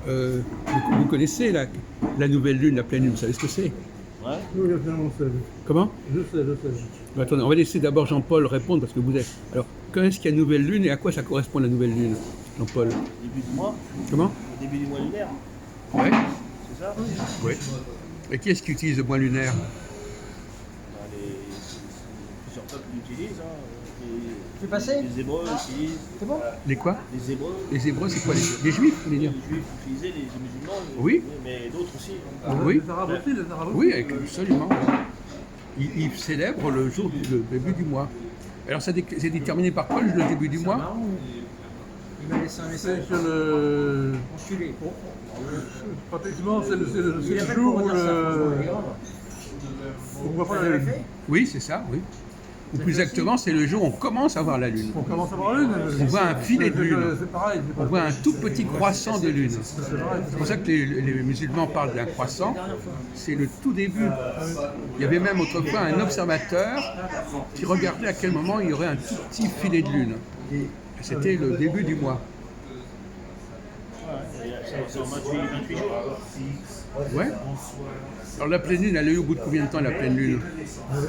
Vous connaissez la nouvelle lune, la pleine lune, vous savez ce que c'est? Ouais. Oui, on sait. Comment? Je sais. Attendez, on va laisser d'abord Jean-Paul répondre parce que vous êtes. Alors, quand est-ce qu'il y a nouvelle lune et à quoi ça correspond la nouvelle lune, Jean-Paul? Début du mois. Comment? Au début du mois lunaire. Ouais. C'est ça? Oui. Et qui est-ce qui utilise le mois lunaire? Plusieurs peuples l'utilisent. Hein. Tu es passé? Les Hébreux utilisent. C'est bon? Les quoi? Les Hébreux. Les Hébreux, c'est quoi? Les Juifs, vous voulez Les dire? Juifs utilisaient, les musulmans. Oui. Mais d'autres aussi. Oui. Les Arabes aussi, les Arabes aussi. Oui, absolument. Ils célèbrent le jour du début du mois. Alors, c'est déterminé par quoi le début du mois? Il m'a laissé un message. C'est sur le... Enculé. Pratiquement, c'est le Il appelle jour pour où dire ça, François, il est grave. on voit pas Ça la l'avait lune. fait? Oui, c'est ça, oui. Ou plus exactement, c'est le jour où on commence à voir la lune. On commence à voir la lune. On voit un filet de lune. C'est pareil. On voit un tout petit croissant de lune. C'est pareil. C'est pour ça que les musulmans parlent d'un croissant. C'est le tout début. Il y avait même autrefois un observateur qui regardait à quel moment il y aurait un tout petit filet de lune. Et c'était le début du mois. C'est en 28 jours. Ouais. Alors la pleine lune, elle est au bout de combien de temps la pleine lune?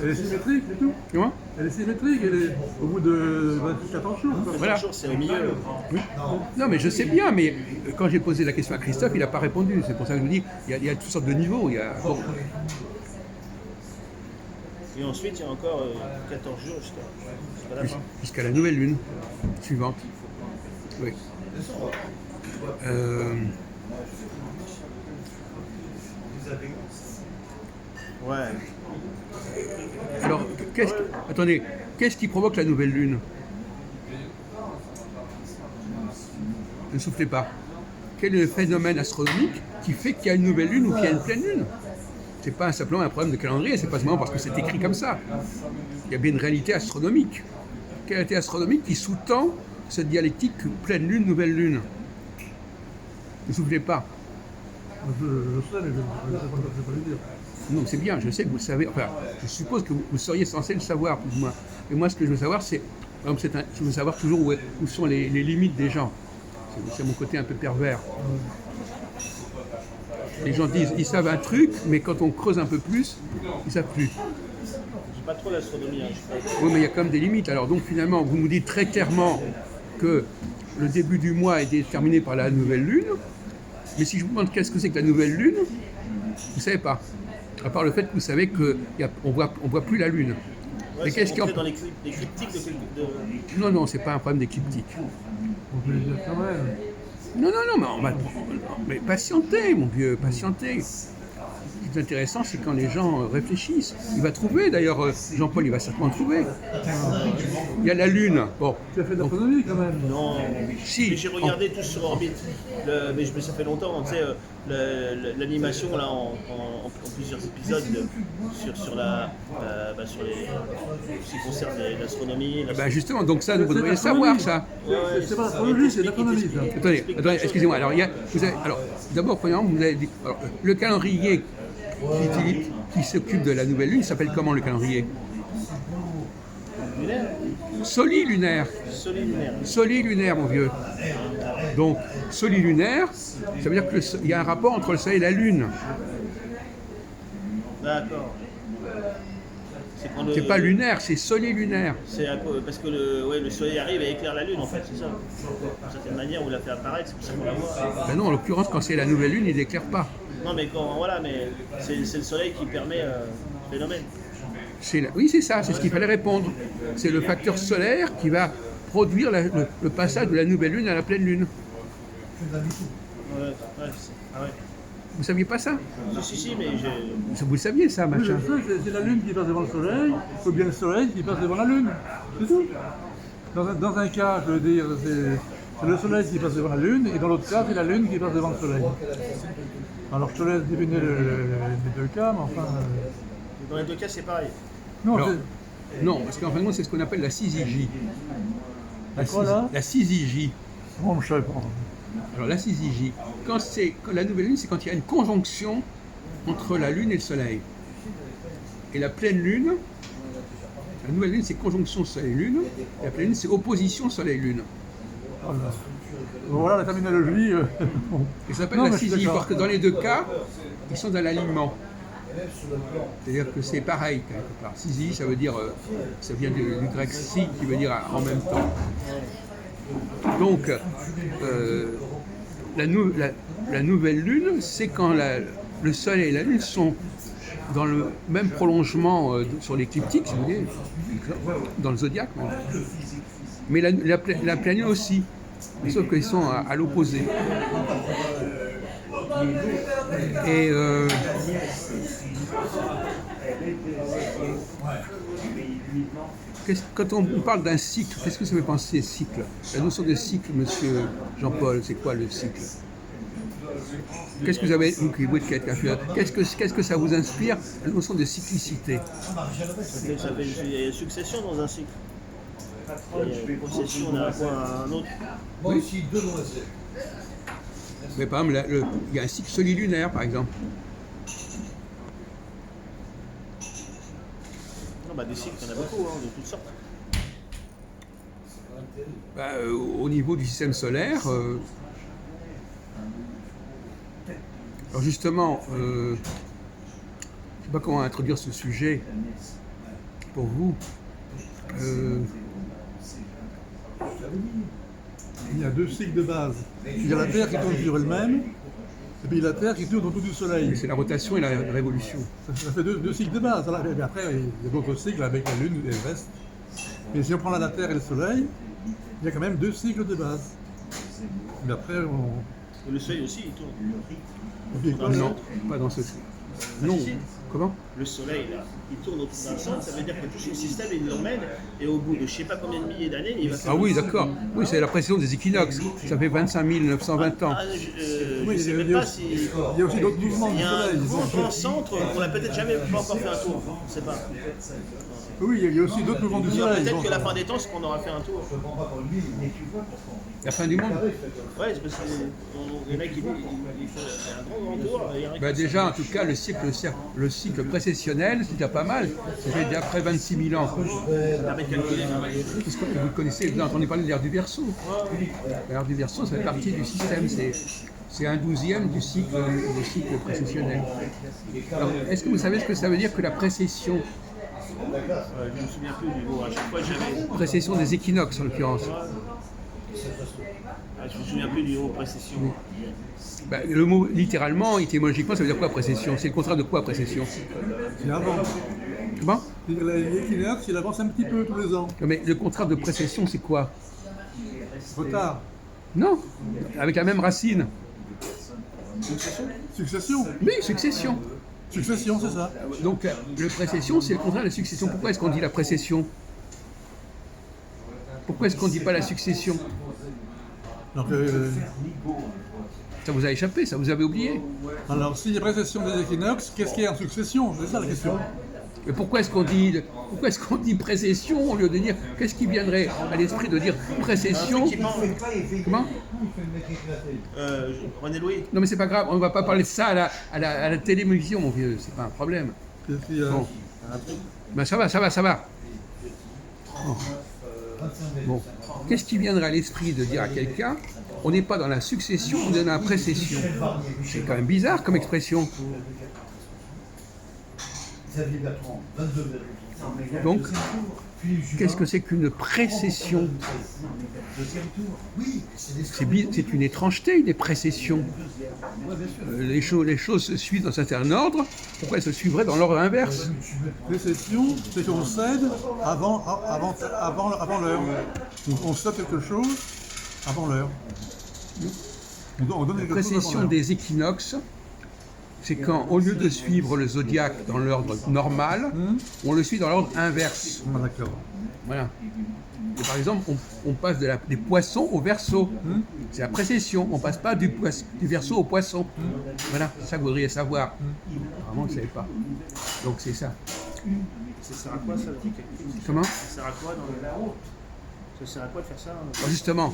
Elle est symétrique, c'est tout. Comment? Elle est symétrique, elle est au bout de 14 jours. quoi. Voilà. C'est au milieu. Oui. Non, mais je sais bien, mais quand j'ai posé la question à Christophe, il n'a pas répondu. C'est pour ça que je vous dis, il y a toutes sortes de niveaux. Bon. Et ensuite, il y a encore 14 jours jusqu'à la fin. Jusqu'à la nouvelle lune suivante. Oui. Ouais. Alors, attendez, qu'est-ce qui provoque la nouvelle lune? Ne soufflez pas. Quel est le phénomène astronomique qui fait qu'il y a une nouvelle lune ou qu'il y a une pleine lune? C'est pas simplement un problème de calendrier, c'est pas simplement parce que c'est écrit comme ça. Il y a bien une réalité astronomique. Quelle réalité astronomique qui sous-tend cette dialectique pleine lune, nouvelle lune? Ne soufflez pas. Je sais, mais je ne sais pas le dire. Non, c'est bien, je sais que vous le savez. Enfin, je suppose que vous seriez censé le savoir, plus ou moins. Et moi, ce que je veux savoir, c'est. Par exemple, je veux savoir toujours où sont les limites des gens. C'est mon côté un peu pervers. Les gens disent, ils savent un truc, mais quand on creuse un peu plus, ils ne savent plus. J'ai pas trop l'astronomie. Hein. Oui, mais il y a quand même des limites. Alors, donc, finalement, vous nous dites très clairement que le début du mois est déterminé par la nouvelle lune. Mais si je vous demande qu'est-ce que c'est que la nouvelle lune, vous ne savez pas. À part le fait que vous savez qu'on voit plus la lune. Ouais, Mais qu'est-ce qui en... dans les cryptiques de... Non, c'est pas un problème d'écliptique. On peut le dire quand même. Non, mais patientez, mon vieux, patientez. Ce qui est intéressant, c'est quand les gens réfléchissent. Il va trouver, d'ailleurs, Jean-Paul, il va certainement trouver. Il y a la Lune. Bon, Tu as fait de l'astronomie quand même. Non, Si. mais j'ai regardé tous sur Orbite, mais ça fait longtemps, tu sais, l'animation là en plusieurs épisodes sur ce qui concerne l'astronomie. Justement, donc ça, vous devriez savoir ça. C'est pas l'astrologie, c'est l'astronomie. Ça. Attendez, excusez-moi. Alors, d'abord, premièrement, vous avez dit, alors, le calendrier qui s'occupe de la nouvelle lune, il s'appelle comment le calendrier? Lunaire. Solilunaire. Solilunaire. Solilunaire, mon vieux. Donc, solilunaire, ça veut dire qu'il y a un rapport entre le Soleil et la Lune. D'accord. C'est pas lunaire, c'est solilunaire. C'est parce que le soleil arrive et éclaire la lune en fait, c'est ça. D'une certaine manière, on l'a fait apparaître, c'est pour ça qu'on la voit. Ben non, en l'occurrence, quand c'est la nouvelle lune, il n'éclaire pas. Non mais mais c'est le soleil qui permet ce phénomène. Oui, c'est ça, c'est ce qu'il fallait répondre. C'est le facteur solaire qui va produire le passage de la nouvelle lune à la pleine lune. Ouais, ah ouais. Vous saviez pas ça? Si, mais Vous le saviez ça, Oui, je machin? sais, c'est la Lune qui passe devant le Soleil, ou bien le Soleil qui passe devant la Lune. C'est tout. Dans un cas, je veux dire, c'est le Soleil qui passe devant la Lune, et dans l'autre cas, c'est la Lune qui passe devant le Soleil. Alors je te laisse deviner les deux cas, mais enfin... dans les deux cas, c'est pareil. Non, Alors, non, parce qu'en fin de compte, c'est ce qu'on appelle la syzygie. Quoi, là? La syzygie. bon, je sais pas. Alors la syzygie, quand la nouvelle lune, c'est quand il y a une conjonction entre la lune et le soleil. Et la pleine lune, la nouvelle lune, c'est conjonction soleil-lune, et la pleine lune, c'est opposition soleil-lune. Voilà. Voilà la terminologie. Et ça s'appelle Non, la mais je suis sysie, d'accord. parce que dans les deux cas, ils sont dans l'alignement. C'est-à-dire que c'est pareil, quelque part. Sysie, ça veut dire, ça vient du grec si, qui veut dire en même temps. Donc, la nouvelle lune, c'est quand le soleil et la lune sont dans le même prolongement sur l'écliptique, si vous voulez, dans le zodiaque. Mais la pleine lune aussi, sauf qu'ils sont à l'opposé. Et quand on parle d'un cycle, qu'est-ce que ça fait penser cycle? La notion de cycle, monsieur Jean-Paul, c'est quoi le cycle? Qu'est-ce que vous avez, vous qui êtes quelqu'un, qu'est-ce que ça vous inspire, la notion de cyclicité? Il y a succession dans un cycle. Il y a une procession d'un point à un autre. Oui. Mais par exemple, il y a un cycle solilunaire, par exemple. Non, bah, des cycles, il y en a beaucoup, de toutes sortes. Au niveau du système solaire, alors justement, je ne sais pas comment introduire ce sujet pour vous. Il y a deux cycles de base. Il y a la Terre qui tourne sur elle-même, et puis la Terre qui tourne autour du Soleil. C'est la rotation et la révolution. Ça fait deux cycles de base. Et après, il y a d'autres cycles avec la Lune et le reste. Mais si on prend la Terre et le Soleil, il y a quand même deux cycles de base. Mais après, Et le soleil aussi, il tourne. Et quoi, Non, pas dans ce cycle. Non. si. Comment? Le soleil, là, il tourne autour d'un centre, ça veut dire que tout son système, il l'emmène, et au bout de je sais pas combien de milliers d'années, il va faire. Ah oui, d'accord. Oui, c'est la précision des équinoxes. Ça fait 25 920 ans. Oui, Je sais il y a- même il y a pas aussi- si. il y a aussi d'autres mouvements Il du y a un Soleil. grand centre, on l'a peut-être jamais pas encore fait un tour, on ne sait pas. Oui, il y a aussi d'autres mouvements du Soleil. Peut-être Bon. que la fin des temps, c'est qu'on aura fait un tour. La fin du monde? Ouais, c'est parce que il y en a qui disent il faut un grand tour. Et il y en a qui- Ben déjà, en tout cas, le cycle précessionnel, c'est déjà pas mal. Ça fait déjà près 26 000 ans. Ça permet de calculer. Qu'est-ce que vous connaissez, vous avez entendu parler de l'ère du Verseau. L'ère du Verseau, ça fait partie du système. C'est un 12e du cycle précessionnel. Alors, est-ce que vous savez ce que ça veut dire que la précession? Je ne me souviens plus du mot, à chaque fois j'avais. Précession des équinoxes, en l'occurrence. Je me souviens plus du mot précession. Ben, le mot, littéralement, étymologiquement, ça veut dire quoi, précession? C'est le contraire de quoi, précession? C'est avant. Comment? L'équinoxe, il avance un petit peu tous les ans. Non, mais le contraire de précession, c'est quoi? Retard. Non, avec la même racine. Succession. Oui, succession. Succession, c'est ça. Donc, le précession, c'est le contraire de la succession. Pourquoi est-ce qu'on dit la précession? Pourquoi est-ce qu'on ne dit pas la succession? Donc, Ça vous a échappé, ça vous avez oublié. alors, s'il y a précession des équinoxes, qu'est-ce qu'il y a en succession? C'est ça la question. Mais pourquoi est-ce qu'on dit précession au lieu de dire qu'est-ce qui viendrait à l'esprit de dire précession? Comment? René Louis. Non mais c'est pas grave, on ne va pas parler de ça à la télévision, mon vieux, c'est pas un problème. Qu'est-ce qu'il y a? Bon. Ben ça va. Bon. Qu'est-ce qui viendrait à l'esprit de dire à quelqu'un on n'est pas dans la succession, on est dans la précession? C'est quand même bizarre comme expression. Donc, qu'est-ce que c'est qu'une précession? C'est une étrangeté, des précessions. Les choses se suivent dans un certain ordre, pourquoi elles se suivraient dans l'ordre inverse? Précession, c'est qu'on cède avant l'heure. On cède quelque chose avant l'heure. On donne La quelque chose avant précession l'heure. des équinoxes, c'est quand, au lieu de suivre le zodiaque dans l'ordre normal, on le suit dans l'ordre inverse. Ah, d'accord. Voilà. Et par exemple, on passe des poissons au Verseau. C'est la précession. On ne passe pas du Verseau au poisson. Voilà, c'est ça que vous voudriez savoir. Apparemment, vous ne savez pas. Donc c'est ça. Ça sert à quoi ça? Comment? Ça sert à quoi dans le. Ça sert à quoi de faire ça? Alors justement,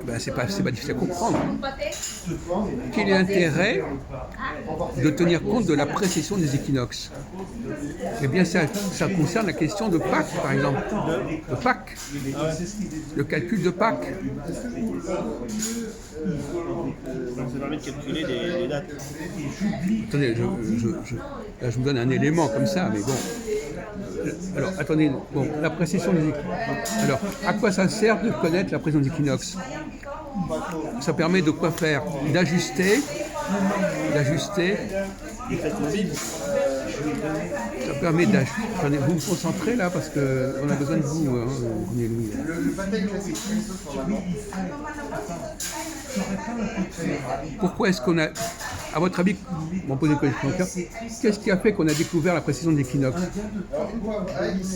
Ben, c'est pas difficile à comprendre. Quel est l'intérêt de tenir compte de la précession des équinoxes? Eh bien, ça concerne la question de Pâques, par exemple. De Pâques. Le calcul de Pâques. Ça permet de calculer des dates. Attendez, là, je vous donne un élément comme ça, mais bon. Alors, attendez, bon, la précession des équinoxes. Alors, à quoi ça sert de connaître la précession des équinoxes? Ça permet de quoi faire? D'ajuster. Ça permet d'ajuster. Attendez, vous me concentrez là parce qu'on a besoin de vous. Hein, Louis. Pourquoi est-ce qu'on a, à votre avis, on pose une question, qu'est-ce qui a fait qu'on a découvert la précision des équinoxes?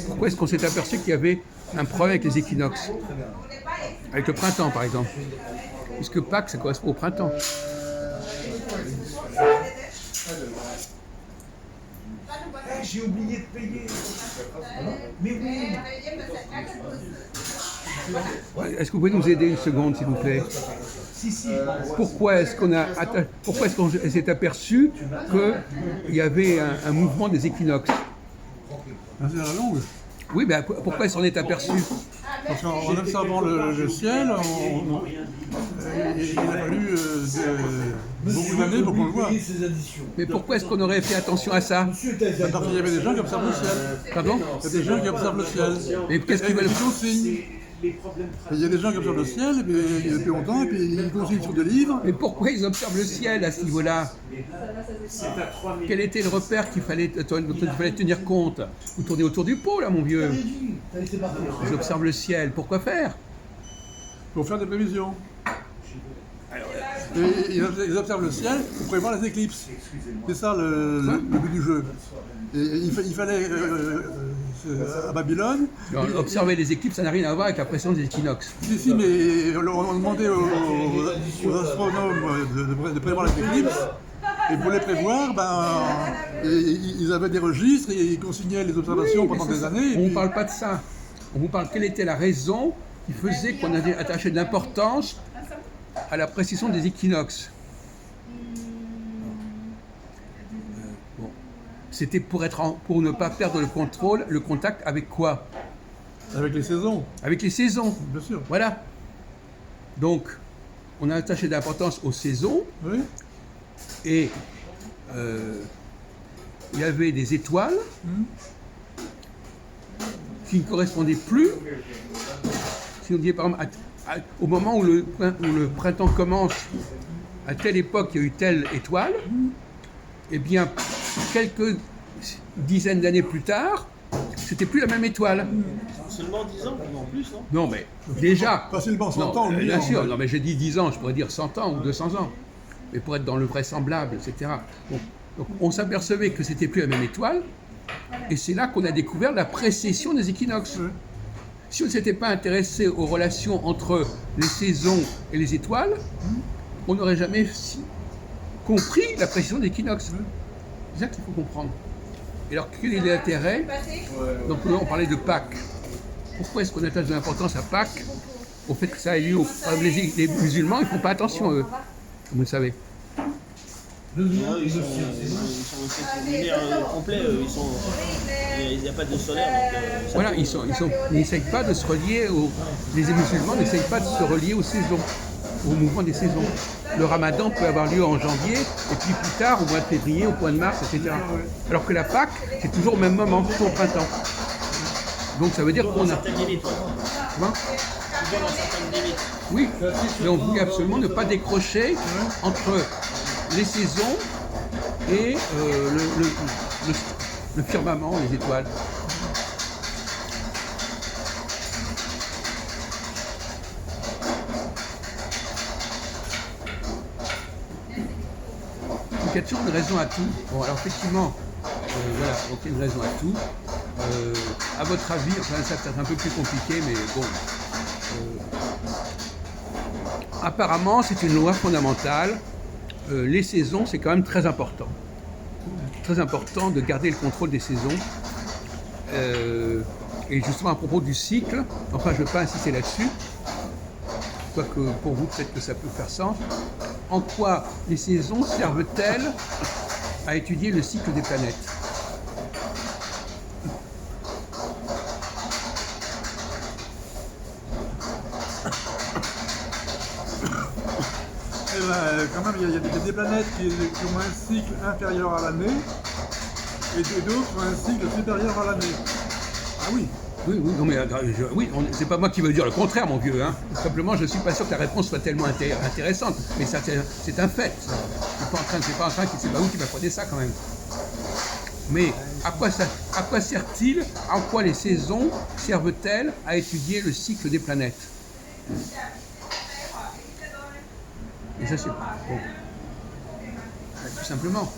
Pourquoi est-ce qu'on s'est aperçu qu'il y avait un problème avec les équinoxes? Avec le printemps, par exemple. Puisque Pâques, ça correspond au printemps. J'ai oublié de payer. Mais oui. Est-ce que vous pouvez nous aider une seconde, s'il vous plaît? Pourquoi est-ce qu'on s'est aperçu qu'il y avait un mouvement des équinoxes? C'est à la longue. Oui, mais pourquoi est-ce qu'on est aperçu? Parce qu'en observant le ciel, il a fallu beaucoup d'années pour qu'on le voit. Mais pourquoi est-ce qu'on aurait fait attention à ça? Parce qu'il y avait des gens qui observent le ciel. Pardon? Il y a des gens qui observent le ciel. Mais qu'est-ce qu'ils veulent? Ils consignent. Il y a des gens qui observent le ciel, et puis, depuis longtemps, et puis ils consignent sur des livres. Mais pourquoi ils observent le ciel à ce niveau-là? Quel était le repère dont il fallait tenir compte? Vous tournez autour du pot, là, mon vieux. J'observe le ciel. Pourquoi faire? Pour faire des prévisions. Et ils observent le ciel pour prévoir les éclipses. C'est ça le but du jeu. Et il fallait, à Babylone... Alors, observer les éclipses, ça n'a rien à voir avec la précession des équinoxes. Si, mais on demandait aux astronomes de prévoir les éclipses. Et pour les prévoir, ils avaient des registres et ils consignaient les observations pendant des années. On ne vous parle pas de ça. On vous parle quelle était la raison qui faisait qu'on avait attaché de l'importance à la précision des équinoxes. Bon. C'était pour ne pas perdre le contact avec quoi? Avec les saisons. Avec les saisons. Bien sûr. Voilà. Donc, on a attaché de l'importance aux saisons. Oui. Et il y avait des étoiles qui ne correspondaient plus. Si on dit par exemple, au moment où le printemps commence, à telle époque, il y a eu telle étoile, eh bien, quelques dizaines d'années plus tard, c'était plus la même étoile. Seulement 10 ans ou en plus, non? Non, mais déjà... Facilement 100 ans. Bien sûr, non, mais j'ai dit 10 ans, je pourrais dire 100 ans ou 200 ans. Mais pour être dans le vraisemblable, etc. Donc on s'apercevait que c'était plus la même étoile, et c'est là qu'on a découvert la précession des équinoxes. Si on ne s'était pas intéressé aux relations entre les saisons et les étoiles, on n'aurait jamais compris la précession des équinoxes. C'est ça qu'il faut comprendre. Et alors, quel est l'intérêt? Donc là, on parlait de Pâques. Pourquoi est-ce qu'on attache de l'importance à Pâques? Au fait que ça ait lieu. Les musulmans, ils ne font pas attention, eux, comme vous le savez. Ils sont lunaires complets, il n'y a pas de solaire. Donc, voilà, ils n'essayent pas de se relier les musulmans n'essayent pas de se relier aux saisons, au mouvement des saisons. Le ramadan peut avoir lieu en janvier, et puis plus tard, au mois de février, au mois de mars, etc. Alors que la Pâques, c'est toujours au même moment, toujours au printemps. Donc ça veut dire qu'on a... Comment ? Oui, mais on voulait absolument ne pas décrocher entre les saisons et le firmament, les étoiles. Donc il y a toujours une raison à tout. Bon, alors effectivement, voilà, donc il y a une raison à tout. À votre avis, enfin ça peut être un peu plus compliqué, mais bon. Apparemment, c'est une loi fondamentale. Les saisons, c'est quand même très important. Très important de garder le contrôle des saisons. Et justement, à propos du cycle, enfin, je ne veux pas insister là-dessus, quoique pour vous peut-être que ça peut faire sens. En quoi les saisons servent-elles à étudier le cycle des planètes? Eh ben, quand même, il y a des planètes qui ont un cycle inférieur à l'année et d'autres ont un cycle supérieur à l'année. Ah oui. Oui, oui, non mais oui, c'est pas moi qui veux dire le contraire, mon vieux. Hein. Simplement, je ne suis pas sûr que la réponse soit tellement intéressante, mais ça, c'est un fait. C'est pas en train, c'est pas vous qui m'apprenez ça quand même. Mais à quoi sert-il, en quoi les saisons servent-elles à étudier le cycle des planètes? Et ça, c'est bon. Tout simplement.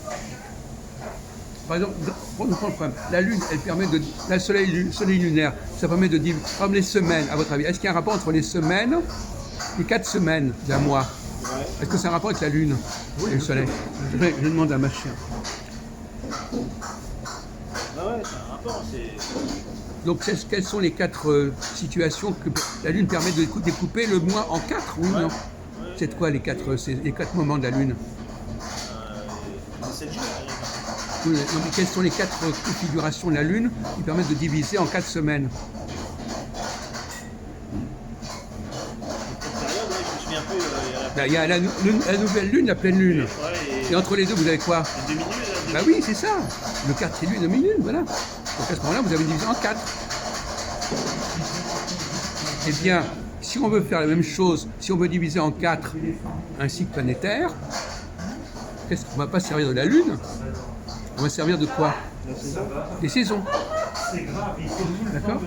Par exemple, prenons le problème. La Lune, elle permet de. Le soleil lunaire, ça permet de dire. Comme les semaines, à votre avis, est-ce qu'il y a un rapport entre les semaines, les 4 semaines d'un mois? Est-ce que c'est un rapport avec la Lune et le soleil? Je demande à ma chère. Ah ouais, c'est un rapport. Donc, quelles sont les 4 situations que la Lune permet de découper le mois en 4, oui ou non? C'est quoi les 4 moments de la Lune? 7 jours. Donc, quelles sont les 4 configurations de la Lune qui permettent de diviser en 4 semaines? Je me souviens plus. Il y a la nouvelle Lune, la pleine Lune. Et entre les deux, vous avez quoi? Les demi-lunes. Bah oui, c'est ça. Le quartier lune, demi-lune, voilà. Donc à ce moment-là, vous avez divisé en 4. Eh bien, si on veut faire la même chose, si on veut diviser en 4 un cycle planétaire, qu'est-ce qu'on ne va pas servir de la Lune? On va servir de quoi? Des saisons. D'accord?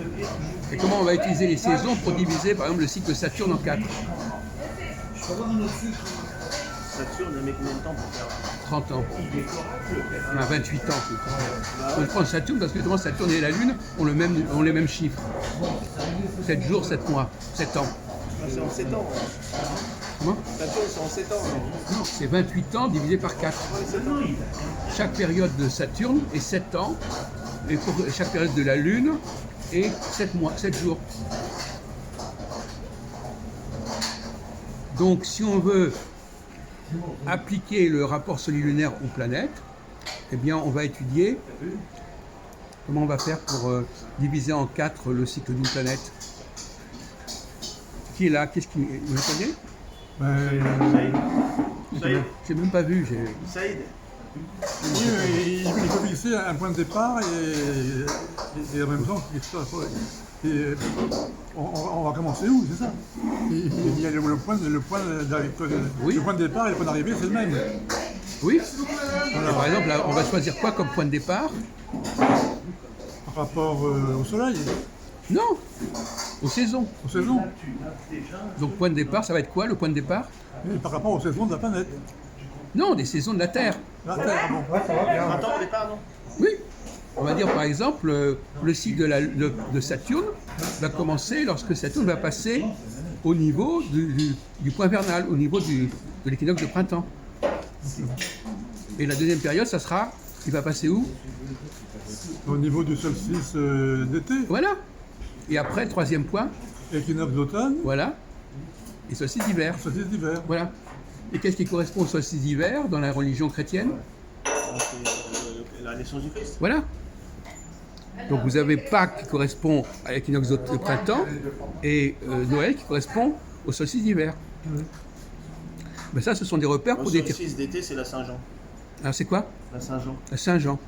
Et comment on va utiliser les saisons pour diviser, par exemple, le cycle de Saturne en 4? Saturne, elle met combien de temps pour faire? 30 ans. On a 28 ans. On prend Saturne parce que justement Saturne et la Lune ont les mêmes chiffres. 7 jours, 7 mois, 7 ans. C'est en 7 ans. Comment? Saturne, c'est en 7 ans. Non, c'est 28 ans divisé par 4. Chaque période de Saturne est 7 ans, et pour chaque période de la Lune est 7 mois, 7 jours. Donc si on veut appliquer le rapport solilunaire aux planètes, eh bien on va étudier comment on va faire pour diviser en 4 le cycle d'une planète. Qui est là? Qu'est-ce qui... Vous le connaissez? Saïd. J'ai même pas vu. Saïd. Oui, il faut fixer un point de départ et en même temps, on va commencer où, c'est ça? Il y a le point de départ et le point d'arrivée, c'est le même. Oui. Alors, par exemple, là, on va choisir quoi comme point de départ? Par rapport au soleil, Non, aux saisons. aux saisons, Donc point de départ, ça va être quoi le point de départ? et par rapport aux saisons de la planète. Non, des saisons de la Terre. La Terre, bon. Attends, au départ, non? Oui. On va dire par exemple, le cycle de Saturne va commencer lorsque Saturne va passer au niveau du point vernal, au niveau de l'équinoxe de printemps. Et la deuxième période, ça sera, il va passer où? Au niveau du solstice d'été, Voilà. Et après, troisième point, équinoxe d'automne, voilà. Et solstice d'hiver. solstice d'hiver. Voilà. Et qu'est-ce qui correspond au solstice d'hiver dans la religion chrétienne? C'est la naissance du Christ. Voilà. Donc vous avez Pâques qui correspond à l'équinoxe de printemps et Noël qui correspond au solstice d'hiver. Ben ça, ce sont des repères Le pour des... solstice d'été, c'est la Saint-Jean. Alors c'est quoi? La Saint-Jean. La Saint-Jean.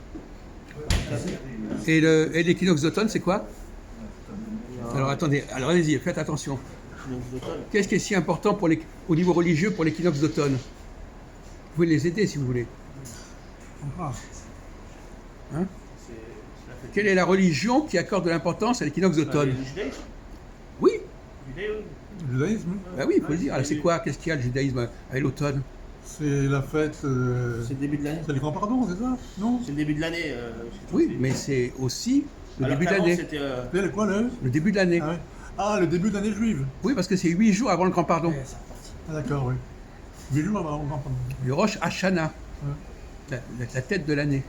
Et l'équinoxe d'automne, c'est quoi? Alors attendez, alors allez-y, faites attention. Qu'est-ce qui est si important au niveau religieux pour l'équinoxe d'automne? Vous pouvez les aider si vous voulez. Ah, Hein? Quelle est la religion qui accorde de l'importance à l'équinoxe d'automne? Le judaïsme. Oui, Judaïsme. le judaïsme, bah oui, il faut le dire. Alors c'est quoi? Qu'est-ce qu'il y a le judaïsme avec l'automne? c'est la fête. C'est le début de l'année. C'est le grand pardon, c'est ça? Non? C'est le début de l'année. Oui, mais c'est aussi le Alors début de qu'avant, l'année. c'était, C'est quoi le? Le début de l'année. Ah, ouais. Ah, le début de l'année juive. Oui, parce que c'est 8 jours avant le grand pardon. Ah, d'accord, oui. 8 jours avant le grand pardon. Le Rosh Hashanah, la tête de l'année.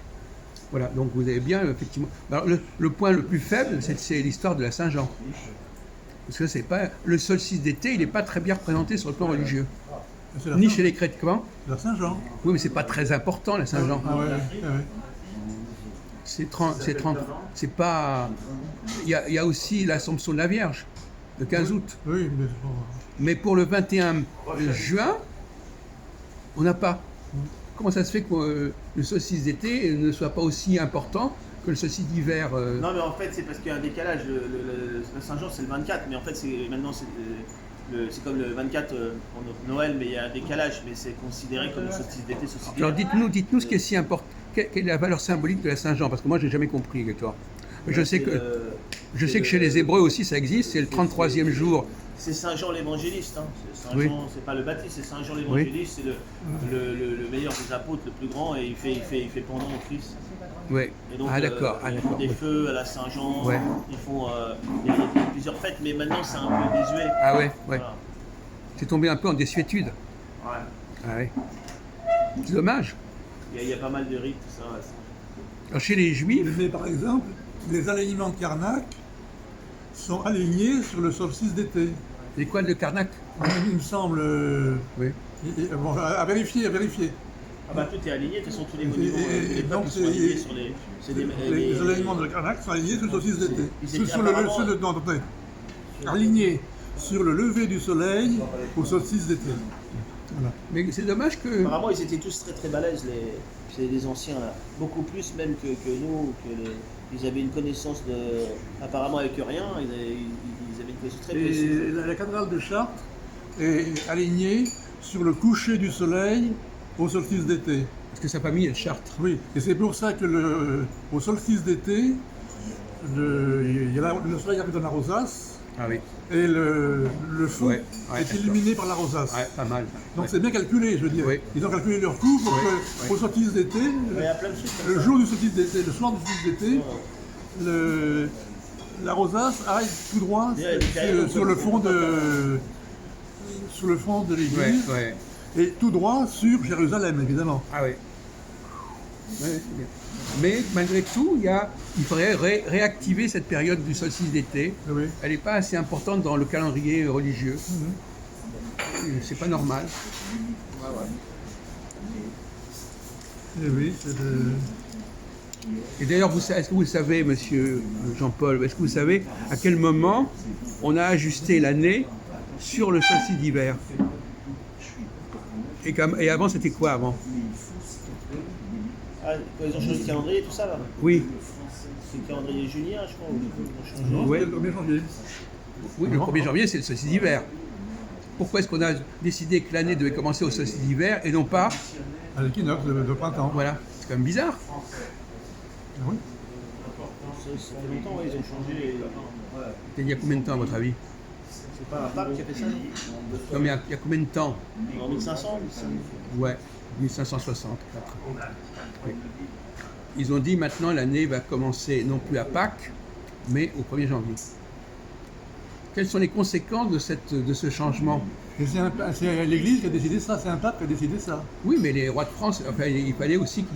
Voilà, donc vous avez bien, effectivement. Alors, le point le plus faible, c'est l'histoire de la Saint-Jean. Parce que c'est pas le solstice d'été, il n'est pas très bien représenté sur le plan religieux. C'est la Ni Saint- chez les chrétiens. la Saint-Jean. Oui, mais c'est pas très important la Saint-Jean. Ah ouais, ah ouais. C'est 30. C'est pas. Il y a aussi l'Assomption de la Vierge, le 15 août. Oui, mais bon, Mais pour le 21 juin, on n'a pas. Comment ça se fait que le solstice d'été ne soit pas aussi important que le solstice d'hiver Non, mais en fait, c'est parce qu'il y a un décalage. La Saint-Jean, c'est le 24, mais en fait, maintenant, c'est comme le 24 pour Noël, mais il y a un décalage, mais c'est considéré comme le solstice d'été, solstice Alors d'hiver. dites-nous ce qui est si important. Quelle est la valeur symbolique de la Saint-Jean? Parce que moi, je n'ai jamais compris, toi. Mais je sais que chez les Hébreux aussi, ça existe. C'est le 33e jour. C'est Saint Jean l'évangéliste, hein. C'est Saint Oui. Jean, c'est pas le Baptiste, c'est Saint Jean l'évangéliste, c'est le meilleur des apôtres, le plus grand, et il fait pendant au Christ. Ouais. Et donc, Ah d'accord. ils font des feux à la Saint Jean, Ouais. ils font il y a plusieurs fêtes, mais maintenant c'est un peu désuet. Ah ouais. Voilà. C'est tombé un peu en désuétude. Ouais. Ah ouais. C'est dommage. Il y a pas mal de rites, ça. Alors chez les Juifs, mais par exemple, les alignements de Karnak sont alignés sur le solstice d'été. les quoi de Karnak? Il me semble. Oui. Bon, à vérifier, à vérifier. Ah bah tout est aligné, de toute façon tous les monuments, Et les donc, peuples sont alignés sur les... c'est Les alignements de Karnak sont alignés sur le solstice d'été. Ils étaient Sur le, apparemment- sur le- non, attendez. Alignés sur le lever du soleil au solstice d'été. Voilà. Mais c'est dommage que. Apparemment ils étaient tous très très balèzes, les anciens, là. Beaucoup plus même que nous, ils avaient une connaissance de... Apparemment avec rien, ils avaient une connaissance très précise. Et la cathédrale de Chartres est alignée sur le coucher du soleil au solstice d'été. Parce que sa famille est de Chartres. Oui, et c'est pour ça que au solstice d'été, le soleil arrive dans la rosace Ah oui. et le feu Ouais, est d'accord. illuminé par la rosace. Ouais, pas mal. Donc Ouais. c'est bien calculé, je veux dire. Oui. Ils ont calculé leur coût pour Oui, que, oui. au solstice d'été, Mais il y a plein de trucs comme le ça. jour du solstice d'été, le soir du solstice d'été, la rosace aille tout droit Il y a des périodes sur le fond de l'église Ouais, ouais. et tout droit sur Jérusalem, évidemment. Ah oui. Ouais, c'est bien. Mais malgré tout, il faudrait réactiver cette période du solstice d'été. Oui. Elle n'est pas assez importante dans le calendrier religieux. C'est pas normal. Et oui, c'est de... Et d'ailleurs, est-ce que vous savez, monsieur Jean-Paul, est-ce que vous savez à quel moment on a ajusté l'année sur le solstice d'hiver? Et avant, c'était quoi avant? Ah, quand ils ont changé le calendrier et tout ça là. Oui, C'est le calendrier junien, je crois. Ou ils ont changé. Non, Ouais. c'est le 1er janvier. oui, le 1er janvier, c'est le solstice d'hiver. Pourquoi est-ce qu'on a décidé que l'année devait commencer au solstice d'hiver et non pas... À l'équinoxe de printemps. Voilà, c'est quand même bizarre. Ah oui. Ça fait longtemps, ouais, ils ont changé. Il y a combien de temps, à votre avis? C'est pas un pape qui a fait ça, non? Non, mais il y a combien de temps? En 1500, Ouais, 1560. Oui. Ils ont dit maintenant l'année va commencer non plus à Pâques, mais au 1er janvier. Quelles sont les conséquences de ce changement? Et c'est l'Église qui a décidé ça, c'est un pape qui a décidé ça. Oui, mais les rois de France, enfin, il fallait aussi que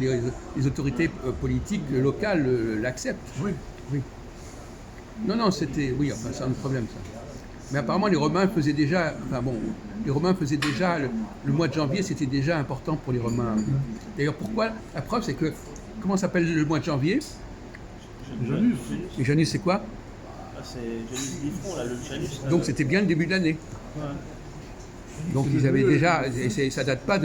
les autorités politiques locales l'acceptent. Oui. Oui. Non, c'était... Oui, enfin, c'est un problème, ça. Mais apparemment, les Romains faisaient déjà... Enfin bon, les Romains faisaient déjà... Le mois de janvier, c'était déjà important pour les Romains. D'ailleurs, pourquoi? La preuve, c'est que... Comment s'appelle le mois de janvier? Janus. Et Janus, c'est quoi? Ah, c'est Janus Bifron, là, le Janus. Là, Donc, c'était bien le début de l'année. Ouais. Donc, ils avaient déjà... et ça date pas,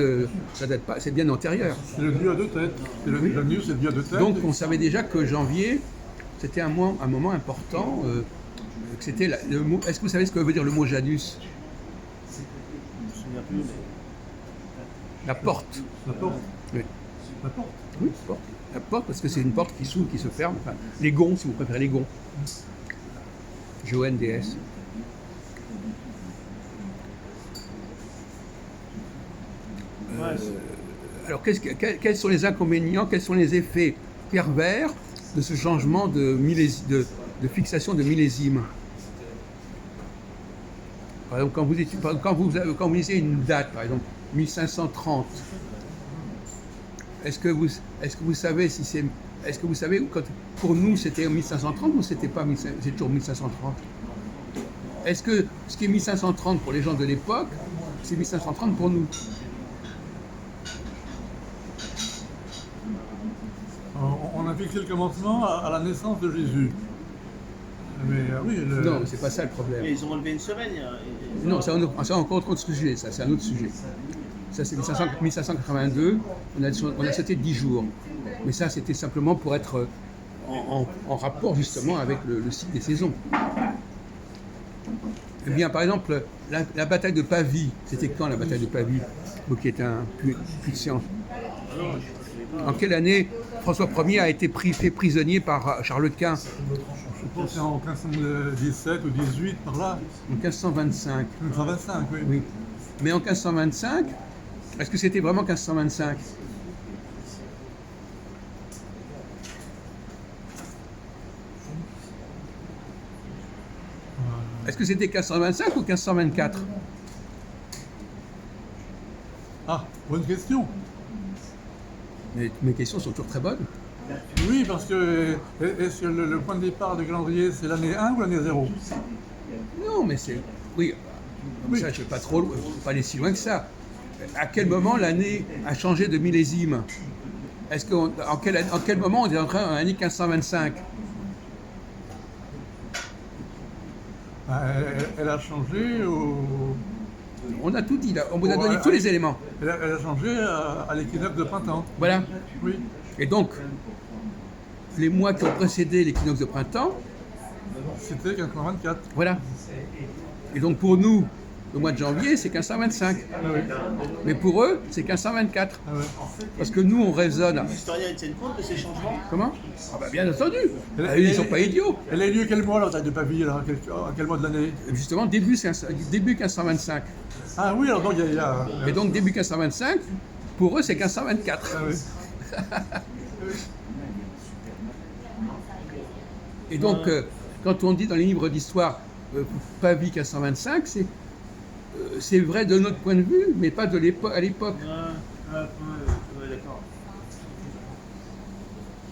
c'est bien antérieur. C'est le dieu à deux têtes. C'est le Janus, c'est le dieu à deux têtes. Donc, on savait déjà que janvier, c'était un moment important. Que c'était le mot... Est-ce que vous savez ce que veut dire le mot Janus? Je me souviens plus, mais. La porte. La porte. Oui. La porte. Oui, porte. La porte, parce que c'est une porte qui s'ouvre, qui se ferme. Enfin, les gonds, si vous préférez, les gonds. G-O-N-D-S. Ouais, Alors, quels sont les inconvénients, quels sont les effets pervers de ce changement de fixation de millésime? Par exemple, quand vous lisez une date, par exemple 1530, est-ce que vous savez si c'est... Est-ce que vous savez, pour nous, c'était 1530 ou c'était pas c'est toujours 1530? est-ce que ce qui est 1530 pour les gens de l'époque, c'est 1530 pour nous? On a fixé le commencement à la naissance de Jésus. Mais oui, Non, c'est pas ça le problème. Mais ils ont enlevé une semaine. Non, c'est encore autre sujet, ça, c'est un autre sujet. Ça, c'est 1582, on a sauté 10 jours. Mais ça, c'était simplement pour être en rapport justement avec le cycle des saisons. Eh bien, par exemple, la bataille de Pavie, c'était quand la bataille de Pavie? Vous qui êtes un puits de science. En quelle année François Ier a été fait prisonnier par Charles Quint? Je pense que c'est en 1517 ou 18 par là. En 1525. 1525, oui. Oui. Mais en 1525, est-ce que c'était vraiment 1525? Est-ce que c'était 1525 ou 1524? Ah, bonne question. Mais mes questions sont toujours très bonnes. Oui, parce que est-ce que le point de départ du calendrier, c'est l'année 1 ou l'année 0? Non, mais c'est... Oui, comme ça, je ne vais pas trop loin, pas aller si loin que ça. À quel moment l'année a changé de millésime? Est-ce qu'en quel moment on est entré en l'année 1525? Elle a changé On a tout dit là, on vous a donné tous les éléments. Elle a changé à l'équinoxe de printemps. Voilà. Oui. Et donc, les mois qui ont précédé l'équinoxe de printemps, C'était 1524. voilà. Et donc pour nous, le mois de janvier, c'est 1525. Ah oui. Mais pour eux, c'est 1524. Ah ouais. Parce que nous, on raisonne. Les historiens ils tiennent compte de ces changements. Comment? Ah bah bien entendu. Elle- Ah, ils ne elle- sont pas idiots. Elle a eu lieu quel mois la bataille de Pavie alors, à quel mois de l'année? Justement, début 1525. Ah oui, alors donc il y a... Et donc début 1525, pour eux, c'est 1524. Ah oui. Et donc, quand on dit dans les livres d'histoire Pavie 1525, c'est vrai de notre point de vue, mais pas à l'époque.